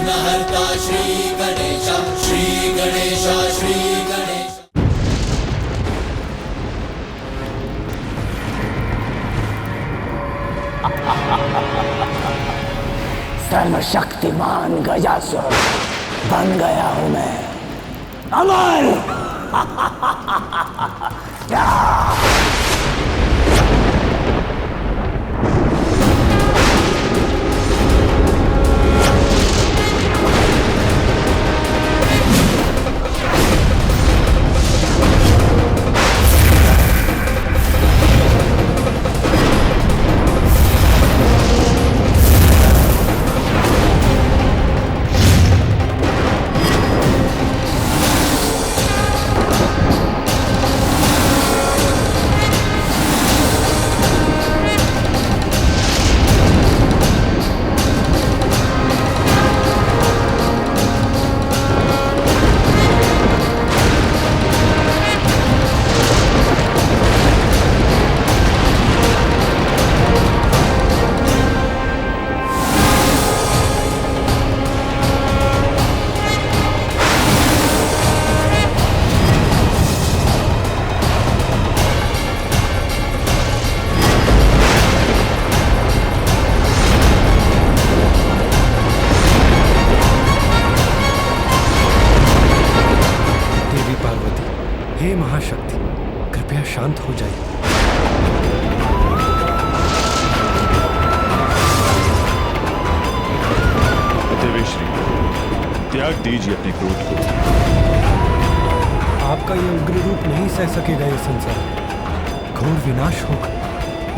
विघ्नहर्ता श्री गणेश, श्री गणेश, श्री गणेश। सर्वशक्तिमान गजासुर बन गया हूं मैं, अमर। हे महाशक्ति, कृपया शांत हो जाइए। देवेश्री, त्याग दीजिए अपने क्रोध को। आपका ये उग्र रूप नहीं सह सकेगा ये संसार। घोर विनाश होगा,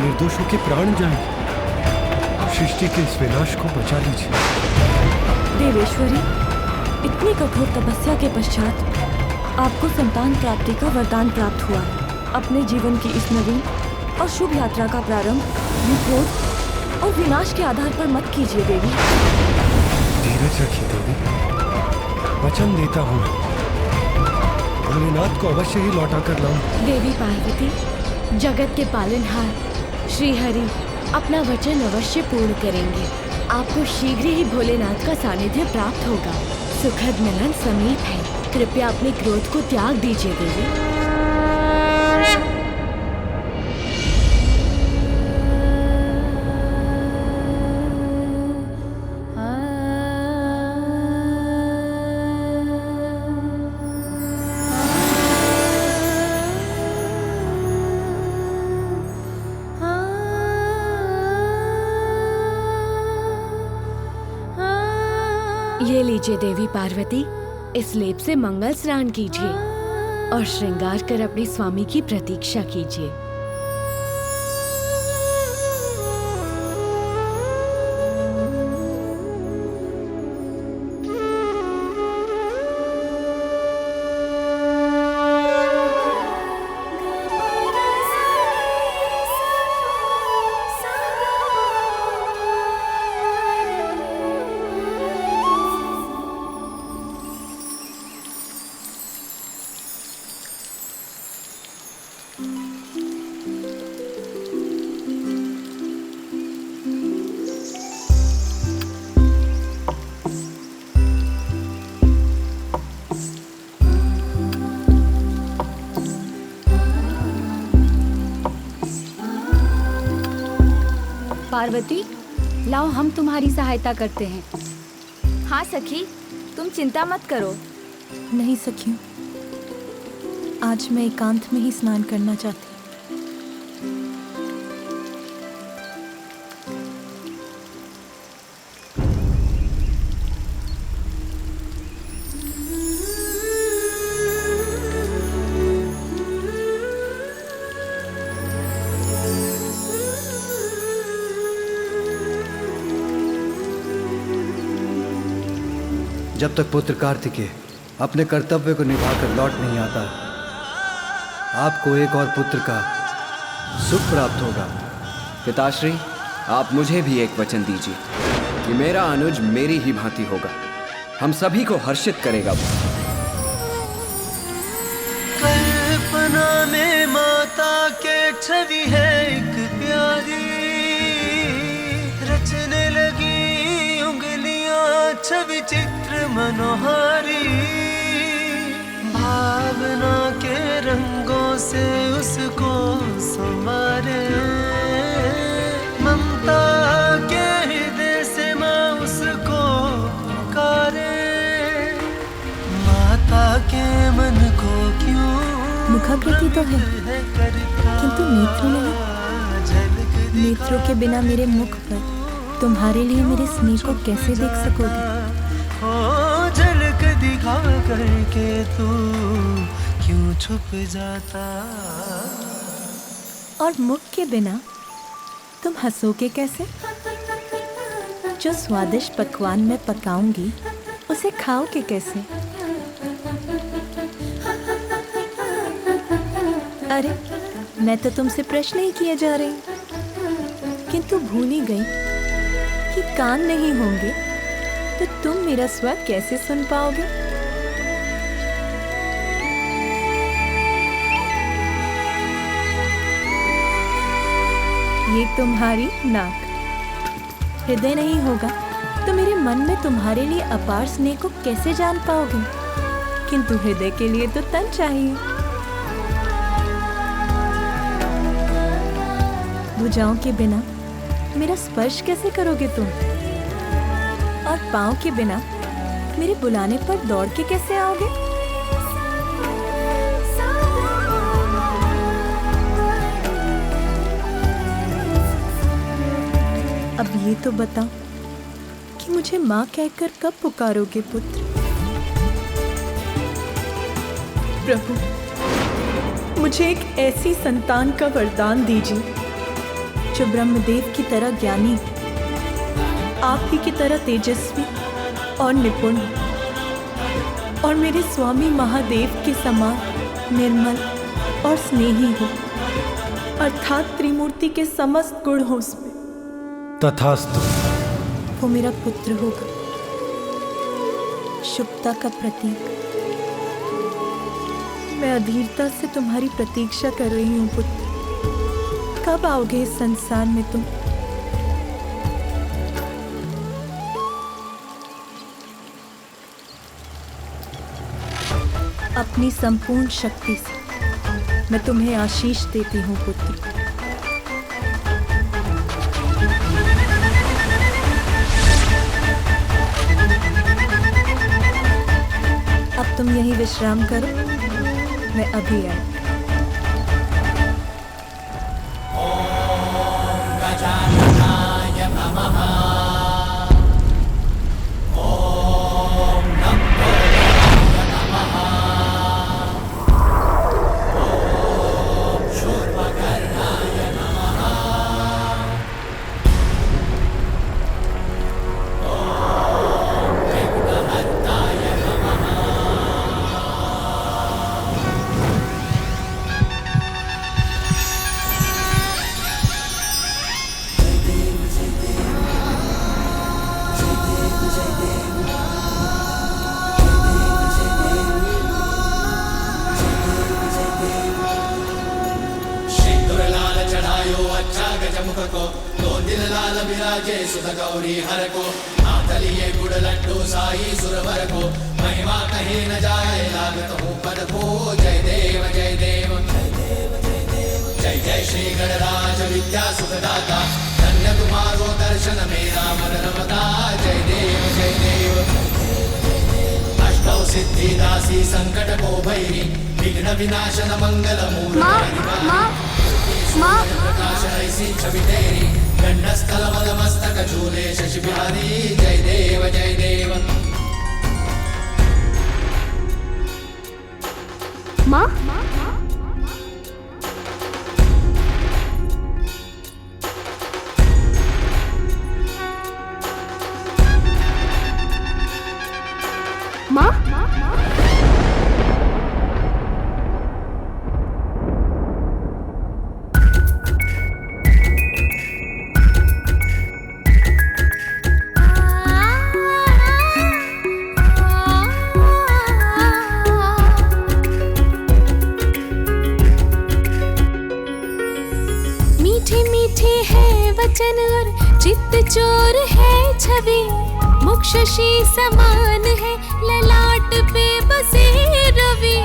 निर्दोषों के प्राण जाएंगे। सृष्टि के इस विनाश को बचा लीजिए। देवेश्वरी, इतनी कठोर तपस्या के पश्चात आपको संतान प्राप्ति का वरदान प्राप्त हुआ है। अपने जीवन की इस नवीन और शुभ यात्रा का प्रारंभ क्रोध और विनाश के आधार पर मत कीजिए देवी। धीरज रखिए देवी, वचन देता हूँ भोलेनाथ को अवश्य ही लौटा कर लाऊं। देवी पार्वती, जगत के पालनहार श्री हरि अपना वचन अवश्य पूर्ण करेंगे। आपको शीघ्र ही भोलेनाथ का सानिध्य प्राप्त होगा। सुखद मिलन समीप है। कृपया अपने क्रोध को त्याग दीजिए देवी। ये लीजिए देवी पार्वती, इस लेप से मंगल स्नान कीजिए और श्रृंगार कर अपने स्वामी की प्रतीक्षा कीजिए। पार्वती, लाओ हम तुम्हारी सहायता करते हैं। हाँ सखी, तुम चिंता मत करो। नहीं सखियों, आज मैं एकांत में ही स्नान करना चाहती हूँ। जब तक पुत्र कार्तिकेय अपने कर्तव्य को निभाकर लौट नहीं आता, आपको एक और पुत्र का सुख प्राप्त होगा। पिताश्री, आप मुझे भी एक वचन दीजिए कि मेरा अनुज मेरी ही भांति होगा, हम सभी को हर्षित करेगा। कल्पना में माता के छवि है एक प्यारी, रचने लगी उंगलियां छवि विचित्र मनोहारी, भावना के रंगों से उसको संवारे, ममता के हृदय से माँ उसको पुकारे, माता के मन को क्यों मुखाकृति तो है किंतु नेत्र नहीं। नेत्रों के बिना मेरे मुख पर तुम्हारे लिए मेरे स्नेह को कैसे देख सकोगे? ओ झलक दिखा करके तू क्यों छुप जाता? और मुख के बिना तुम हंसोगे कैसे? जो स्वादिष्ट पकवान मैं पकाऊंगी उसे खाओगे कैसे? अरे मैं तो तुमसे प्रश्न ही किए जा रही, किंतु भूल ही गई कि कान नहीं होंगे तो तुम मेरा स्वर कैसे सुन पाओगे? ये तुम्हारी नाक, हृदय नहीं होगा तो मेरे मन में तुम्हारे लिए अपार स्नेह को कैसे जान पाओगे? किंतु हृदय के लिए तो तन चाहिए। भुजाओं के बिना मेरा स्पर्श कैसे करोगे तुम? और पाँव के बिना मेरे बुलाने पर दौड़ के कैसे आओगे? अब ये तो बताओ कि मुझे माँ कहकर कब पुकारोगे पुत्र? प्रभु, मुझे एक ऐसी संतान का वरदान दीजिए जो ब्रह्मदेव की तरह ज्ञानी, आप ही की तरह तेजस्वी और निपुण, और मेरे स्वामी महादेव के समान निर्मल और स्नेही हो, अर्थात त्रिमूर्ति के समस्त गुण हो उसमें। तथास्तु। वो मेरा पुत्र होगा, शुभता का प्रतीक। मैं अधीरता से तुम्हारी प्रतीक्षा कर रही हूँ पुत्र। कब आओगे इस संसार में तुम? अपनी संपूर्ण शक्ति से मैं तुम्हें आशीष देती हूँ पुत्र। अब तुम यहीं विश्राम करो, मैं अभी आई। सिद्धिदासी संकट को भैरी विघ्न विनाशन मंगल मूल प्रकाश ऐसी छवि तेरी गंडस्थल मद मस्तक झूले शशि बिहारी जय देव जय देव। माँ माँ मीठे मीठे है वचन और चित्त चोर है छवि, मुख शशि समान है, ललाट पे बसे रवि।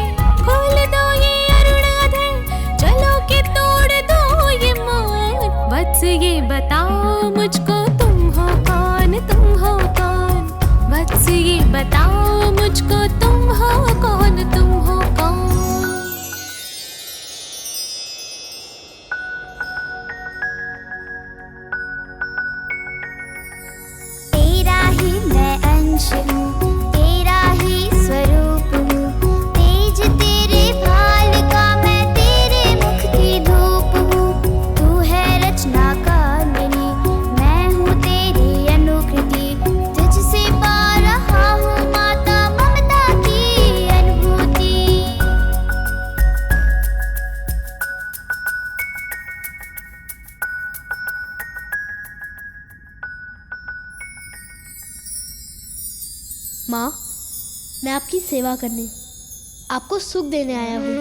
खोल दो ये अरुणाधर, चलो के तोड़ दो ये मोह। वत्स ये बताओ मुझको तुम हो कौन, तुम हो कौन। वत्स ये बताओ मुझको तुम हो कौन, तुम हो कौन। तेरा ही मैं अंश हूँ, तेरा ही स्वरूप हूँ। तेज तेरे भाल का मैं तेरे मुख की धूप हूँ। तू है रचना कामिनी, मैं हूँ तेरी अनुकृति। तुझसे पा रहा हूँ माता ममता की अनुभूति। माँ, मैं आपकी सेवा करने, आपको सुख देने आया हूँ।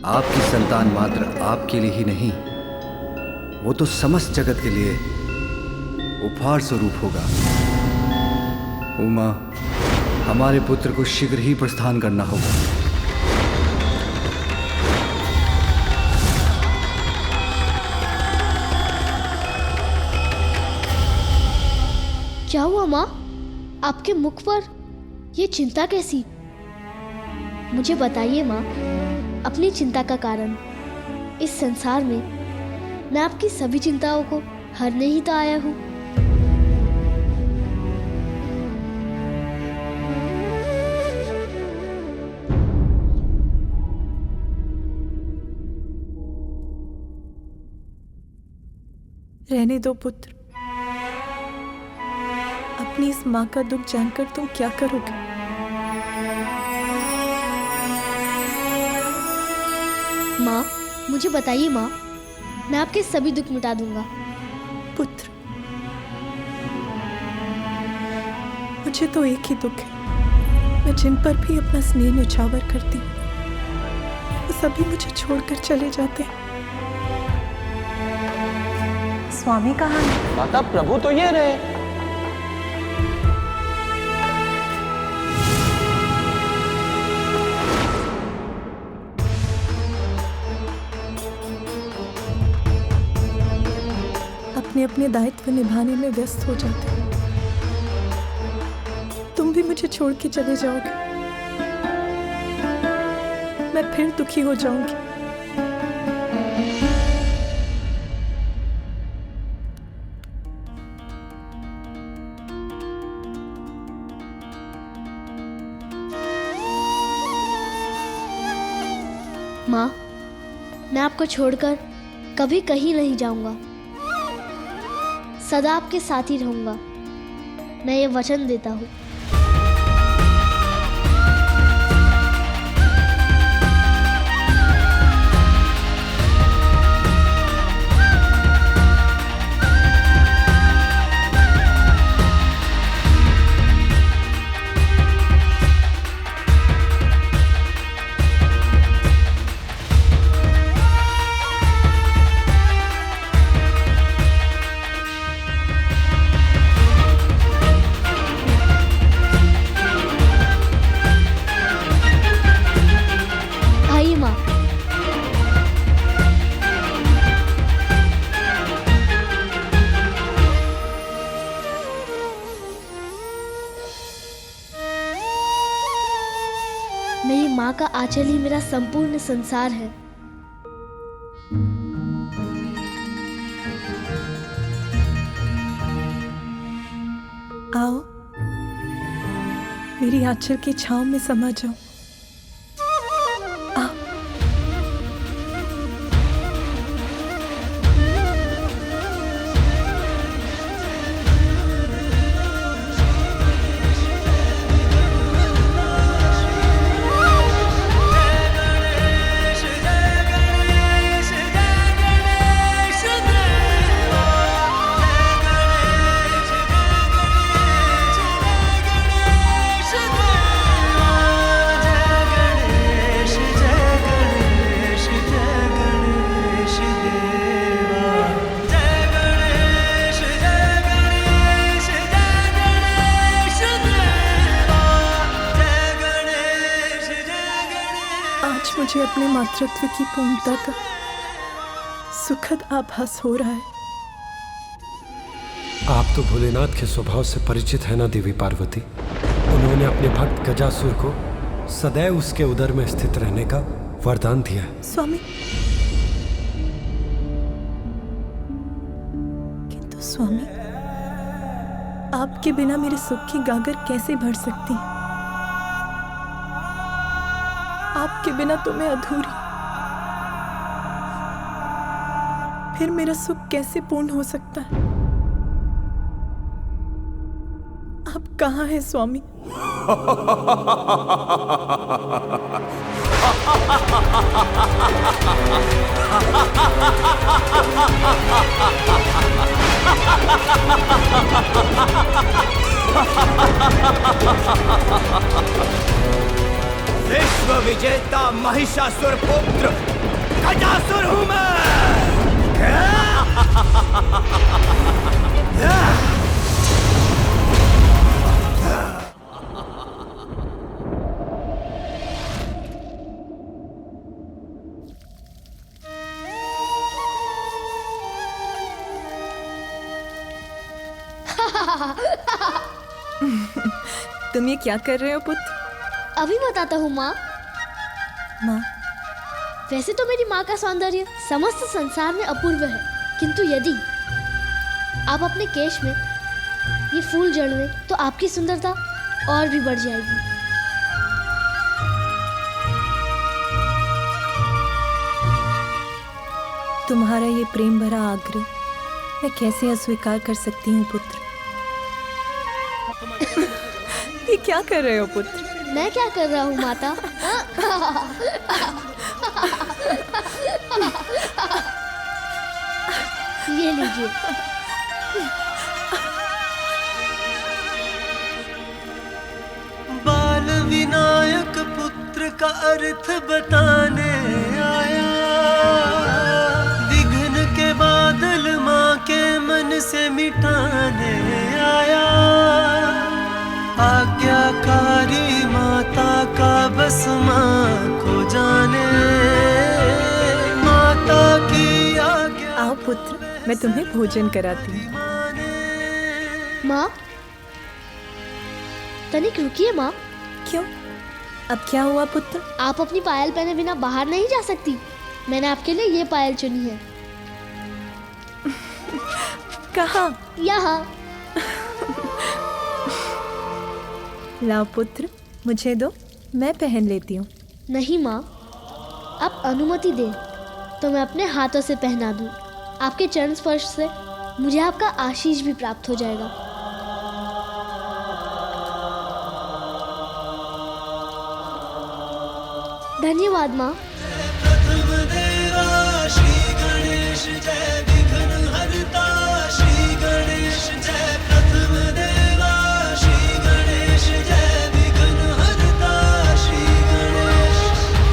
आपकी संतान मात्र आपके लिए ही नहीं, वो तो समस्त जगत के लिए उपहार स्वरूप होगा। उमा, हमारे पुत्र को शीघ्र ही प्रस्थान करना होगा। क्या हुआ माँ? आपके मुख पर ये चिंता कैसी? मुझे बताइए माँ, अपनी चिंता का कारण। इस संसार में मैं आपकी सभी चिंताओं को हरने ही तो आया हूँ। रहने दो पुत्र, अपनी इस माँ का दुख जानकर तुम क्या करोगे? माँ, मुझे बताइए माँ, मैं आपके सभी दुख मिटा दूंगा। पुत्र, मुझे तो एक ही दुख है। मैं जिन पर भी अपना स्नेह न्यौछावर करती हूँ, वो सभी मुझे छोड़कर चले जाते हैं। स्वामी कहाँ हैं? माता, प्रभु तो ये रहे। अपने अपने दायित्व निभाने में व्यस्त हो जाते हैं। तुम भी मुझे छोड़ के चले जाओगे, मैं फिर दुखी हो जाऊंगी। माँ, मैं आपको छोड़कर कभी कहीं नहीं जाऊंगा, सदा आपके साथ ही रहूंगा। मैं ये वचन देता हूँ। मेरी माँ का आंचल ही मेरा संपूर्ण संसार है। आओ, मेरी आंचल की छांव में समा जाओ। आओ। जय मुझे अपने मातृत्व की पूर्णता का सुखद आभास हो रहा है। आप तो भोलेनाथ के स्वभाव से परिचित है ना देवी पार्वती। उन्होंने अपने भक्त गजासुर को सदैव उसके उदर में स्थित रहने का वरदान दिया है। स्वामी, किंतु स्वामी, आपके बिना मेरे सुख की गागर कैसे भर सकती है? आपके बिना तो मैं अधूरी। फिर मेरा सुख कैसे पूर्ण हो सकता है? आप कहाँ हैं स्वामी? विश्व विजेता महिषासुर पुत्र गजासुर हूं मैं। तुम ये क्या कर रहे हो पुत्र? अभी बताता हूँ माँ। माँ, वैसे तो मेरी माँ का सौंदर्य समस्त संसार में अपूर्व है, किंतु यदि आप अपने केश में ये फूल जड़ लें तो आपकी सुंदरता और भी बढ़ जाएगी। तुम्हारा ये प्रेम भरा आग्रह मैं कैसे अस्वीकार कर सकती हूँ पुत्र? ये क्या कर रहे हो पुत्र? मैं क्या कर रहा हूँ माता? ये लीजिए। बाल विनायक पुत्र का अर्थ बताने आया, विघ्न के बादल माँ के मन से मिटाने आया। आज्ञाकारी माता का बस माँ को जाने, माता की आज्ञा। आओ पुत्र, मैं तुम्हें भोजन कराती हूँ। माँ, तनिक रुकिए माँ। क्यों? अब क्या हुआ पुत्र? आप अपनी पायल पहने बिना बाहर नहीं जा सकती। मैंने आपके लिए ये पायल चुनी है। कहाँ? यहाँ। लाओ पुत्र, मुझे दो, मैं पहन लेती हूँ। नहीं माँ, आप अनुमति दें तो मैं अपने हाथों से पहना दूँ। आपके चरण स्पर्श से मुझे आपका आशीष भी प्राप्त हो जाएगा। धन्यवाद माँ। प्रथम देवा श्री गणेश जय, विघ्न हरता श्री गणेश जय। प्रथम देवा श्री गणेश जय, विघ्न हरता श्री गणेश।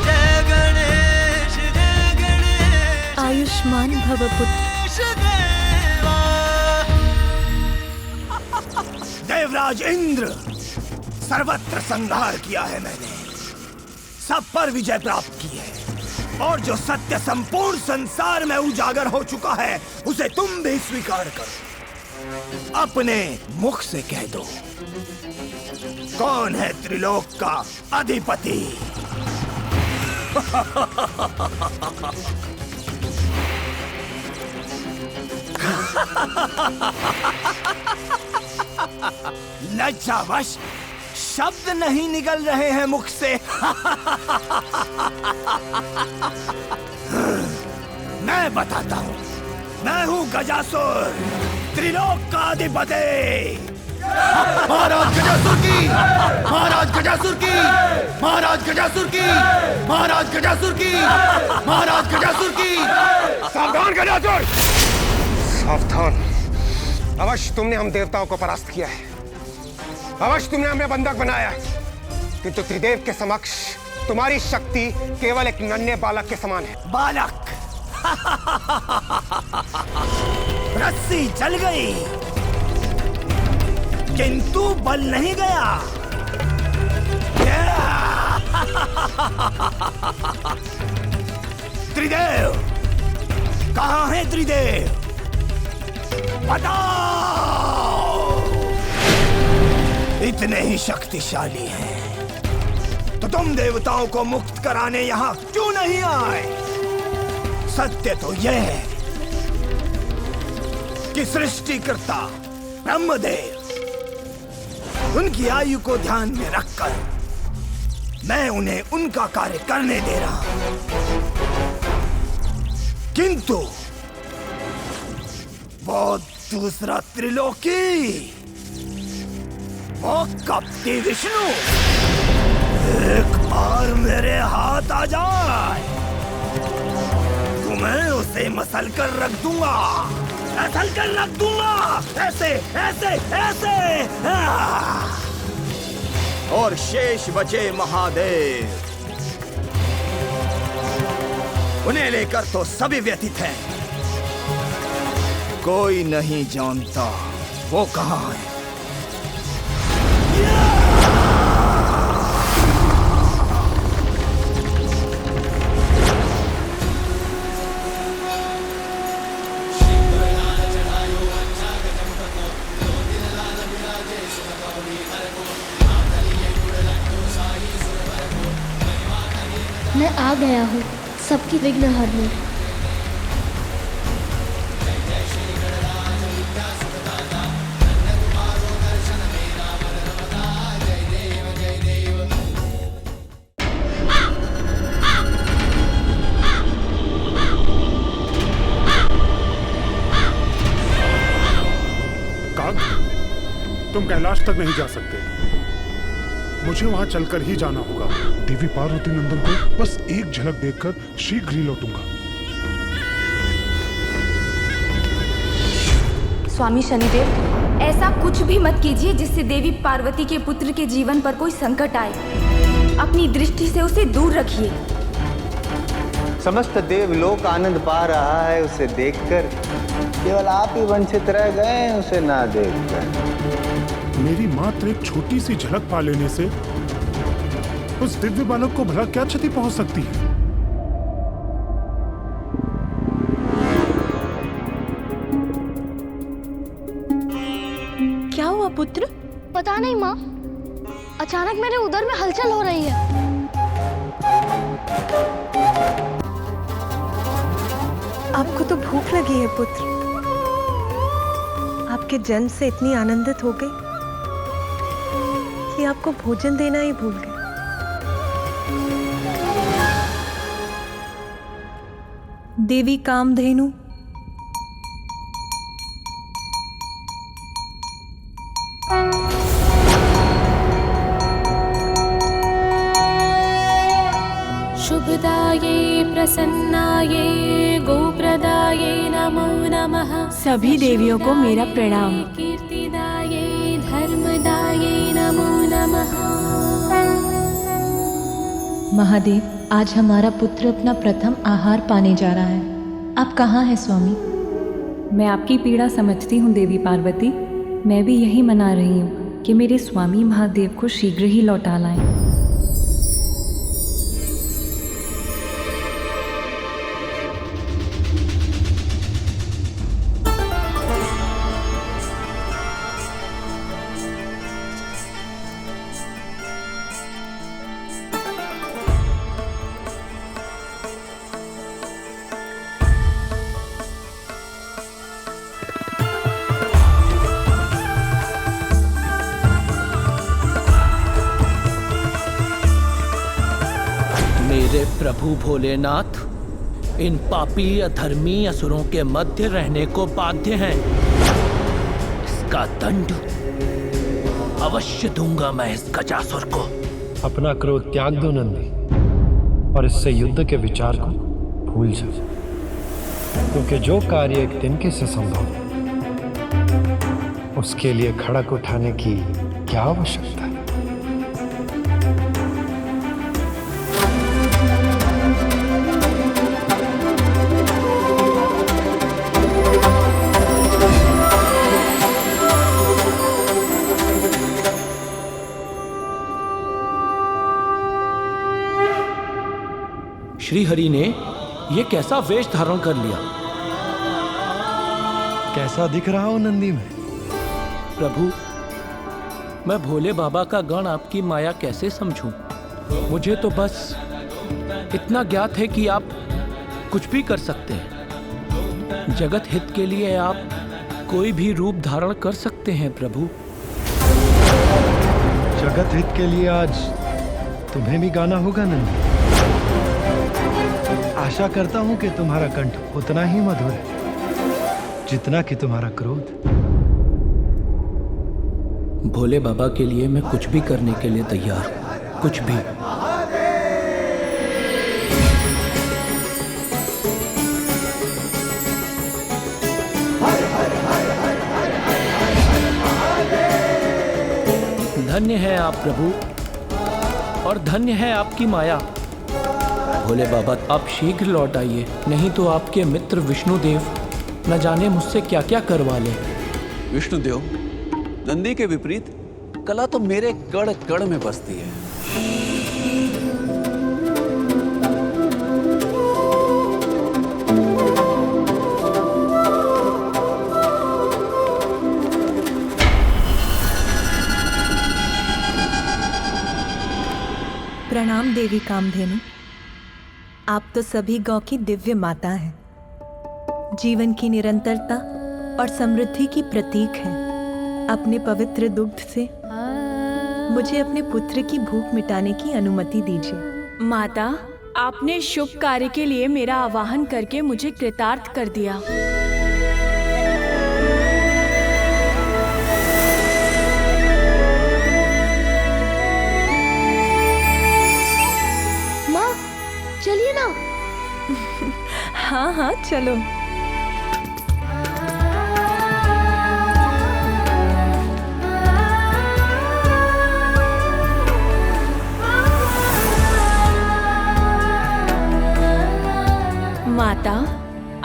जय गणेश जय गणेश। आयुष्मान भव पुत्र। देवराज इंद्र, सर्वत्र संहार किया है मैंने, सब पर विजय प्राप्त की है, और जो सत्य संपूर्ण संसार में उजागर हो चुका है उसे तुम भी स्वीकार करो। अपने मुख से कह दो, कौन है त्रिलोक का अधिपति? लज्जावश शब्द नहीं निकल रहे हैं मुख से। मैं बताता हूँ, मैं हूँ गजासुर, त्रिलोक का अधिपति। महाराज गजासुर की, महाराज गजासुर की, महाराज गजासुर की, महाराज गजासुर की, महाराज गजासुर की। सावधान गजासुर, सावधान। अवश्य तुमने हम देवताओं को परास्त किया है, अवश्य तुमने हमें बंधक बनाया, किंतु त्रिदेव के समक्ष तुम्हारी शक्ति केवल एक नन्हे बालक के समान है। बालक? रस्सी जल गई किंतु बल नहीं गया। त्रिदेव, कहाँ है त्रिदेव? बताओ। इतने ही शक्तिशाली हैं, तो तुम देवताओं को मुक्त कराने यहाँ क्यों नहीं आए? सत्य तो यह है कि सृष्टिकर्ता ब्रह्मदेव, उनकी आयु को ध्यान में रखकर मैं उन्हें उनका कार्य करने दे रहा हूं। किंतु वो दूसरा त्रिलोकी, वो कपटी विष्णु एक बार मेरे हाथ आ जाए तो मैं उसे मसल कर रख दूंगा, मसल कर रख दूंगा, ऐसे ऐसे ऐसे। और शेष बचे महादेव, उन्हें लेकर तो सभी व्यथित हैं। कोई नहीं जानता वो कहाँ है। मैं आ गया हूँ सबकी विघ्न हरने। काग, तुम कैलाश तक नहीं जा सकते, मुझे वहां चलकर ही जाना होगा। देवी पार्वती नंदन को बस एक झलक देखकर शीघ्र ही लौटूंगा। स्वामी शनिदेव, ऐसा कुछ भी मत कीजिए जिससे देवी पार्वती के पुत्र के जीवन पर कोई संकट आए। अपनी दृष्टि से उसे दूर रखिए। समस्त देवलोक आनंद पा रहा है उसे देखकर, केवल आप ही वंचित रह गए उसे ना देखकर। मेरी मात्र एक छोटी सी झलक पा लेने से उस दिव्य बालक को भला क्या क्षति पहुंच सकती है? क्या हुआ पुत्र? पता नहीं माँ, अचानक मेरे उदर में हलचल हो रही है। आपको तो भूख लगी है पुत्र। आपके जन्म से इतनी आनंदित हो गई कि आपको भोजन देना ही भूल गए। देवी कामधेनु, शुभदाये प्रसन्नाये गोप्रदाये नमो नमः। सभी देवियों को मेरा प्रणाम। कीर्तिदाये धर्मदाये नमो नमः। महादेव, आज हमारा पुत्र अपना प्रथम आहार पाने जा रहा है। आप कहाँ हैं स्वामी? मैं आपकी पीड़ा समझती हूँ देवी पार्वती। मैं भी यही मना रही हूँ कि मेरे स्वामी महादेव को शीघ्र ही लौटा लाएं। प्रभु भोलेनाथ, इन पापी अधर्मी असुरों के मध्य रहने को बाध्य हैं। इसका दंड अवश्य दूंगा मैं इस गजासुर को। अपना क्रोध त्याग दो नंदी और इससे युद्ध के विचार को भूल जाओ, क्योंकि जो कार्य एक तिनके से संभव उसके लिए खड़क उठाने की क्या आवश्यकता है। श्रीहरि ने ये कैसा वेश धारण कर लिया? कैसा दिख रहा हो नंदी में? प्रभु, मैं भोले बाबा का गण आपकी माया कैसे समझूं? मुझे तो बस इतना ज्ञात है कि आप कुछ भी कर सकते हैं। जगत हित के लिए आप कोई भी रूप धारण कर सकते हैं प्रभु। जगत हित के लिए आज तुम्हें भी गाना होगा नंदी। आशा करता हूं कि तुम्हारा कंठ उतना ही मधुर है जितना कि तुम्हारा क्रोध। भोले बाबा के लिए मैं कुछ भी करने के लिए तैयार हूं, कुछ भी। धन्य है आप प्रभु और धन्य है आपकी माया। भोले बाबा, आप शीघ्र लौट आइए, नहीं तो आपके मित्र विष्णुदेव न जाने मुझसे क्या क्या करवा ले। विष्णुदेव, नंदी के विपरीत कला तो मेरे कड़ कड़ में बसती है। प्रणाम देवी कामधेनु। आप तो सभी गौ की दिव्य माता हैं, जीवन की निरंतरता और समृद्धि की प्रतीक हैं। अपने पवित्र दुग्ध से मुझे अपने पुत्र की भूख मिटाने की अनुमति दीजिए। माता, आपने शुभ कार्य के लिए मेरा आवाहन करके मुझे कृतार्थ कर दिया। माँ, चलिए ना। हाँ हाँ चलो। माता,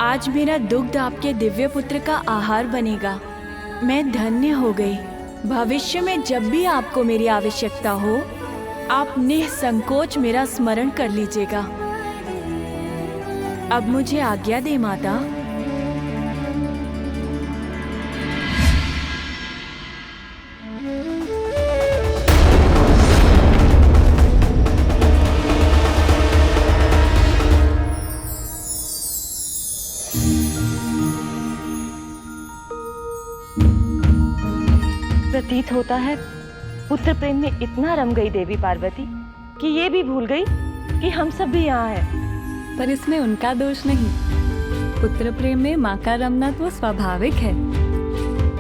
आज मेरा दुग्ध आपके दिव्य पुत्र का आहार बनेगा। मैं धन्य हो गई। भविष्य में जब भी आपको मेरी आवश्यकता हो, आप निसंकोच मेरा स्मरण कर लीजिएगा। अब मुझे आज्ञा दे माता। प्रतीत होता है पुत्र प्रेम में इतना रम गई देवी पार्वती कि ये भी भूल गई कि हम सब भी यहाँ हैं। पर इसमें उनका दोष नहीं। पुत्र प्रेम में माँ का रमना तो स्वाभाविक है।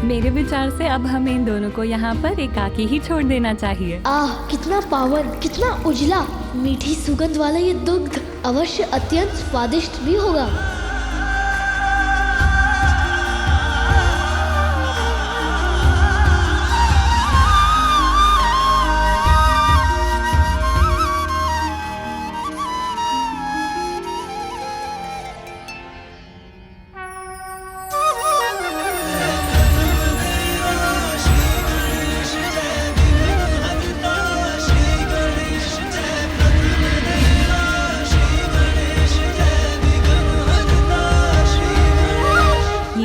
मेरे विचार से अब हमें इन दोनों को यहाँ पर एकाकी ही छोड़ देना चाहिए। आह, कितना पावन, कितना उजला, मीठी सुगंध वाला ये दुग्ध अवश्य अत्यंत स्वादिष्ट भी होगा।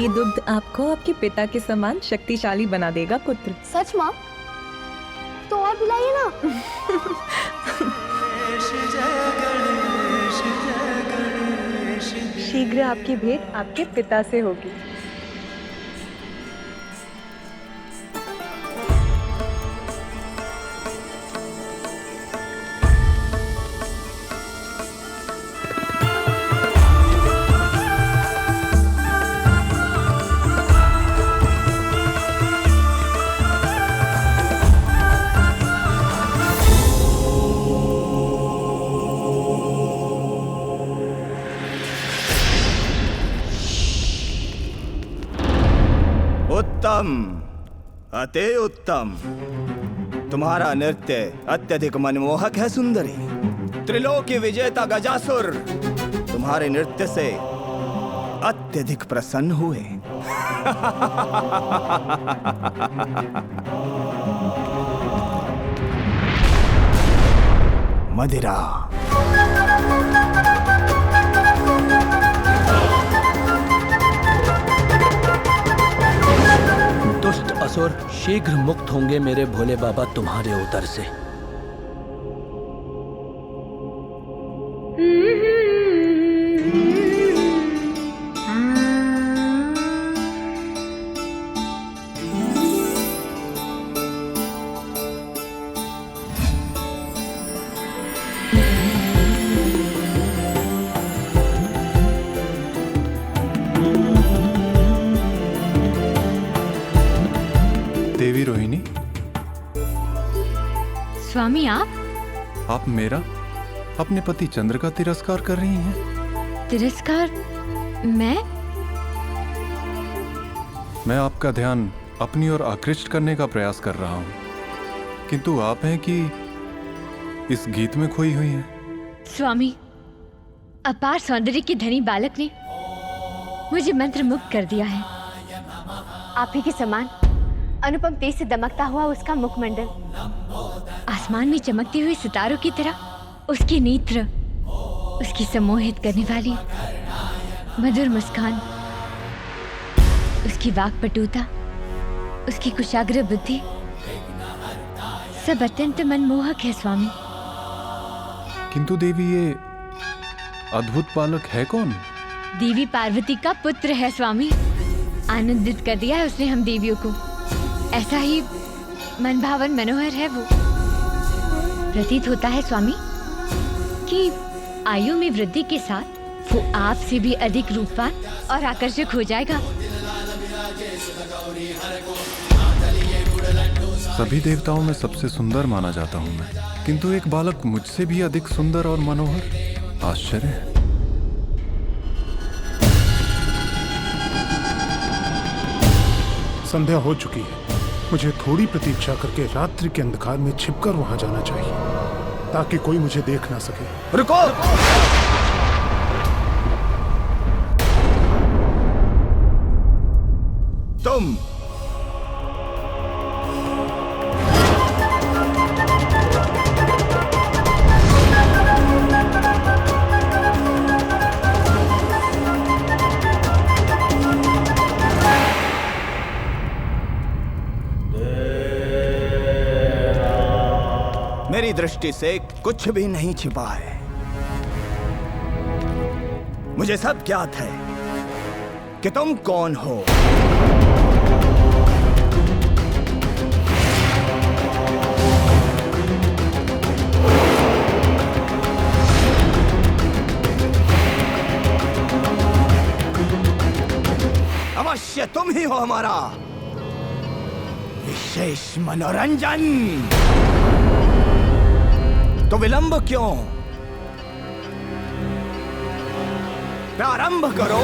दुग्ध आपको आपके पिता के समान शक्तिशाली बना देगा पुत्र। सच माँ? तो और पिलाइए ना। शीघ्र आपकी भेंट आपके पिता से होगी। उत्तम, अति उत्तम। तुम्हारा नृत्य अत्यधिक मनमोहक है सुंदरी। त्रिलोकी विजेता गजासुर तुम्हारे नृत्य से अत्यधिक प्रसन्न हुए। मदिरा। असुर शीघ्र मुक्त होंगे मेरे भोले बाबा तुम्हारे उदर से। देवी रोहिणी, स्वामी आप मेरा अपने पति चंद्र का तिरस्कार कर रही हैं। तिरस्कार? मैं आपका ध्यान अपनी ओर आकृष्ट करने का प्रयास कर रहा हूं, किंतु आप हैं कि इस गीत में खोई हुई हैं। स्वामी, अपार सौंदर्य के धनी बालक ने मुझे मंत्र मुक्त कर दिया है। आप ही के समान अनुपम तेज से दमकता हुआ उसका मुखमंडल, आसमान में चमकती हुई सितारों की तरह उसके नेत्र, उसकी सम्मोहित करने वाली मधुर मुस्कान, उसकी वाक्पटुता, उसकी कुशाग्र बुद्धि, सब अत्यंत मनमोहक है स्वामी। किंतु देवी, ये अद्भुत बालक है कौन? देवी पार्वती का पुत्र है स्वामी। आनंदित कर दिया है उसने हम देवियों को। ऐसा ही मनभावन मनोहर है वो। प्रतीत होता है स्वामी कि आयु में वृद्धि के साथ वो आपसे भी अधिक रूपवान और आकर्षक हो जाएगा। सभी देवताओं में सबसे सुंदर माना जाता हूं मैं, किंतु एक बालक मुझसे भी अधिक सुंदर और मनोहर। आश्चर्य है। संध्या हो चुकी है। मुझे थोड़ी प्रतीक्षा करके रात्रि के अंधकार में छिपकर वहां जाना चाहिए, ताकि कोई मुझे देख ना सके। रुको! तुम मेरी दृष्टि से कुछ भी नहीं छिपा है। मुझे सब ज्ञात है कि तुम कौन हो। अवश्य तुम ही हो हमारा विशेष मनोरंजन। तो विलंब क्यों? प्रारंभ करो।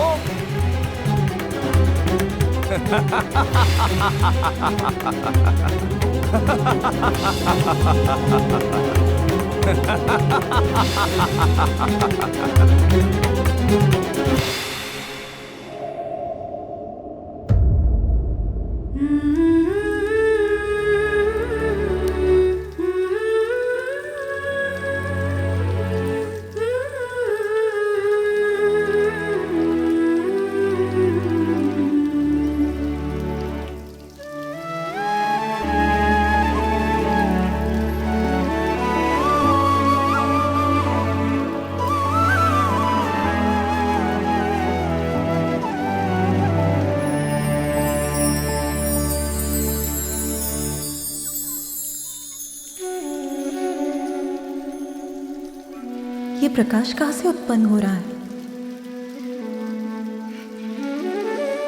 ये प्रकाश कहाँ से उत्पन्न हो रहा है?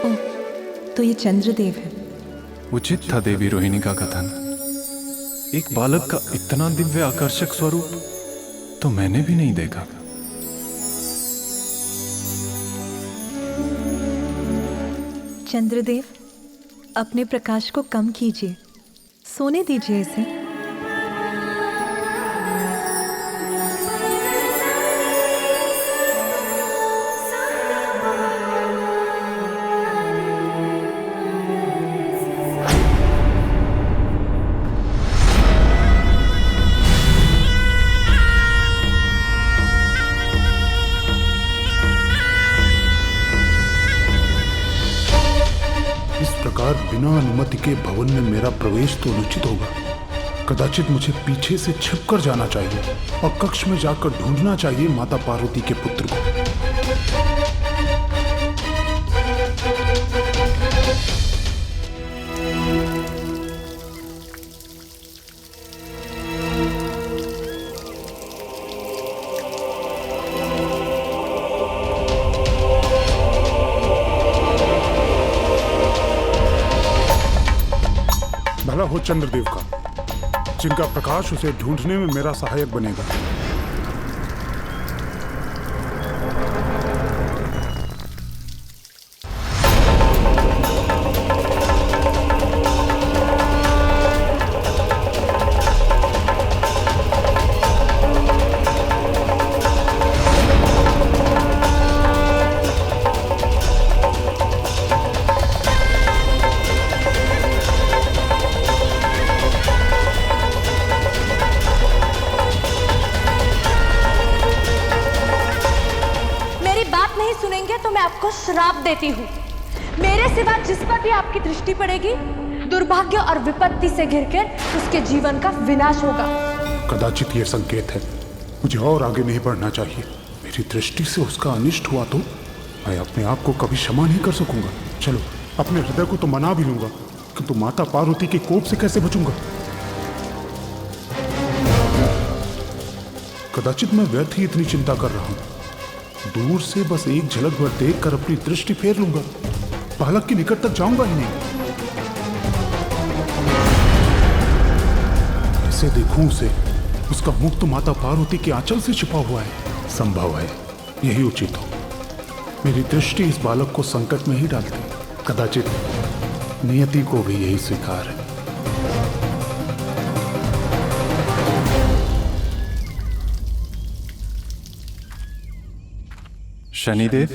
ओह, तो ये चंद्रदेव है। उचित था देवी रोहिणी का कथन। एक बालक का इतना दिव्य आकर्षक स्वरूप तो मैंने भी नहीं देखा। चंद्रदेव, अपने प्रकाश को कम कीजिए, सोने दीजिए इसे। प्रकार बिना अनुमति के भवन में मेरा प्रवेश तो अनुचित होगा। कदाचित मुझे पीछे से छिपकर जाना चाहिए और कक्ष में जाकर ढूंढना चाहिए माता पार्वती के पुत्र को। भला हो चंद्रदेव का, जिनका प्रकाश उसे ढूंढने में मेरा सहायक बनेगा। श्राप देती हूँ, मेरे सिवा जिस पर भी आपकी दृष्टि पड़ेगी दुर्भाग्य और विपत्ति से घिरकर उसके जीवन का विनाश होगा। कदाचित यह संकेत है, मुझे और आगे नहीं बढ़ना चाहिए। मेरी दृष्टि से उसका अनिष्ट हुआ तो मैं अपने आप को कभी क्षमा नहीं कर सकूंगा। चलो, अपने हृदय को तो मना भी लूंगा, किंतु माता पार्वती के कोप से कैसे बचूंगा? कदाचित मैं व्यर्थ ही इतनी चिंता कर रहा हूं। दूर से बस एक झलक भर देखकर अपनी दृष्टि फेर लूंगा, बालक के निकट तक जाऊंगा ही नहीं। ऐसे देखूं उसे, उसका मुख तो माता पार्वती के आंचल से छिपा हुआ है। संभव है यही उचित हो। मेरी दृष्टि इस बालक को संकट में ही डालती। कदाचित नियति को भी यही स्वीकार है। शनिदेव,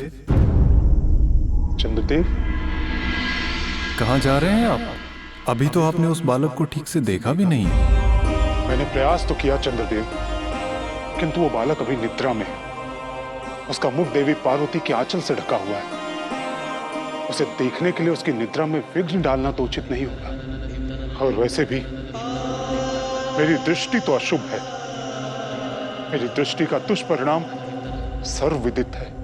चंद्रदेव, कहाँ जा रहे हैं आप? अभी तो आपने उस बालक को ठीक से देखा भी नहीं। मैंने प्रयास तो किया चंद्रदेव, किंतु वो बालक अभी निद्रा में है। उसका मुख देवी पार्वती के आंचल से ढका हुआ है। उसे देखने के लिए उसकी निद्रा में विघ्न डालना तो उचित नहीं होगा। और वैसे भी मेरी दृष्टि तो अशुभ है। मेरी दृष्टि का दुष्परिणाम सर्वविदित है।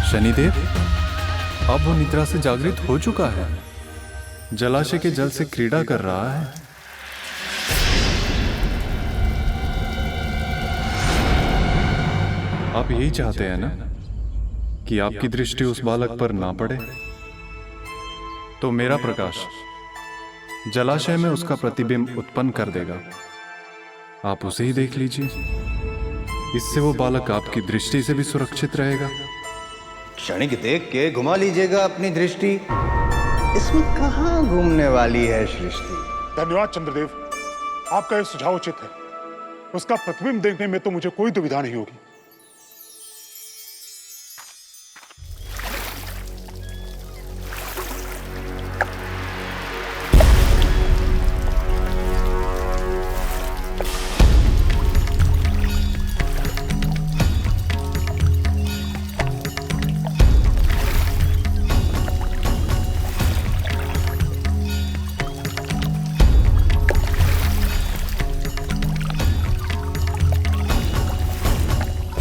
शनिदेव, अब वो निद्रा से जागृत हो चुका है। जलाशय के जल से क्रीड़ा कर रहा है। आप यही चाहते हैं ना कि आपकी दृष्टि उस बालक पर ना पड़े? तो मेरा प्रकाश जलाशय में उसका प्रतिबिंब उत्पन्न कर देगा। आप उसे ही देख लीजिए। इससे वो बालक आपकी दृष्टि से भी सुरक्षित रहेगा। क्षणिक देख के घुमा लीजिएगा अपनी दृष्टि। इसमें कहाँ घूमने वाली है सृष्टि? धन्यवाद चंद्रदेव, आपका यह सुझाव उचित है। उसका प्रतिबिंब देखने में तो मुझे कोई दुविधा नहीं होगी।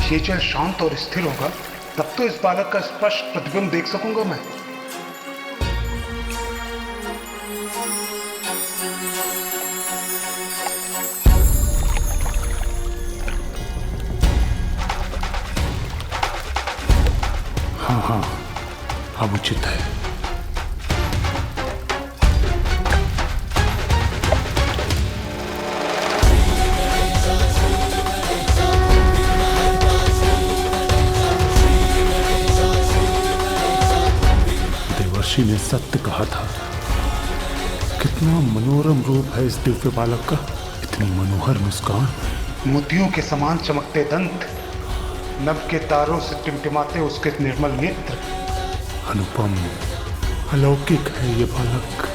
ये जल शांत और स्थिर होगा, तब तो इस बालक का स्पष्ट प्रतिबिंब देख सकूंगा मैं। हाँ, अब उचित है। सृष्टि ने सत्य कहा था। कितना मनोरम रूप है इस दिव्य बालक का, इतनी मनोहर मुस्कान, मोतियों के समान चमकते दंत, नभ के तारों से टिमटिमाते उसके निर्मल नेत्र। अनुपम, अलौकिक है ये बालक।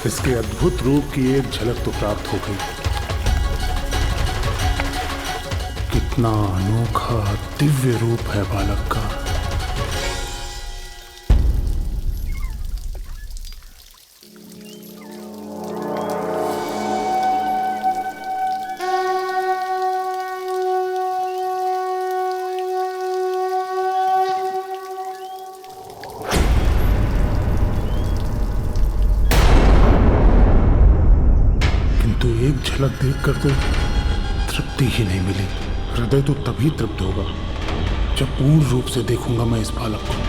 इसके अद्भुत रूप की एक झलक तो प्राप्त हो गई। कितना अनोखा दिव्य रूप है बालक का। एक झलक देखकर तो तृप्ति ही नहीं मिली। हृदय तो तभी तृप्त होगा जब पूर्ण रूप से देखूंगा मैं इस बालक को।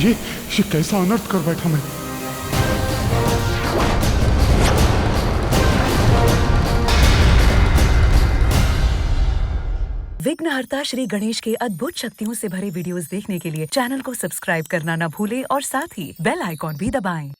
ये कैसा अनर्थ कर बैठा मैं। विघ्नहर्ता श्री गणेश के अद्भुत शक्तियों से भरे वीडियोस देखने के लिए चैनल को सब्सक्राइब करना न भूलें और साथ ही बेल आइकॉन भी दबाएं।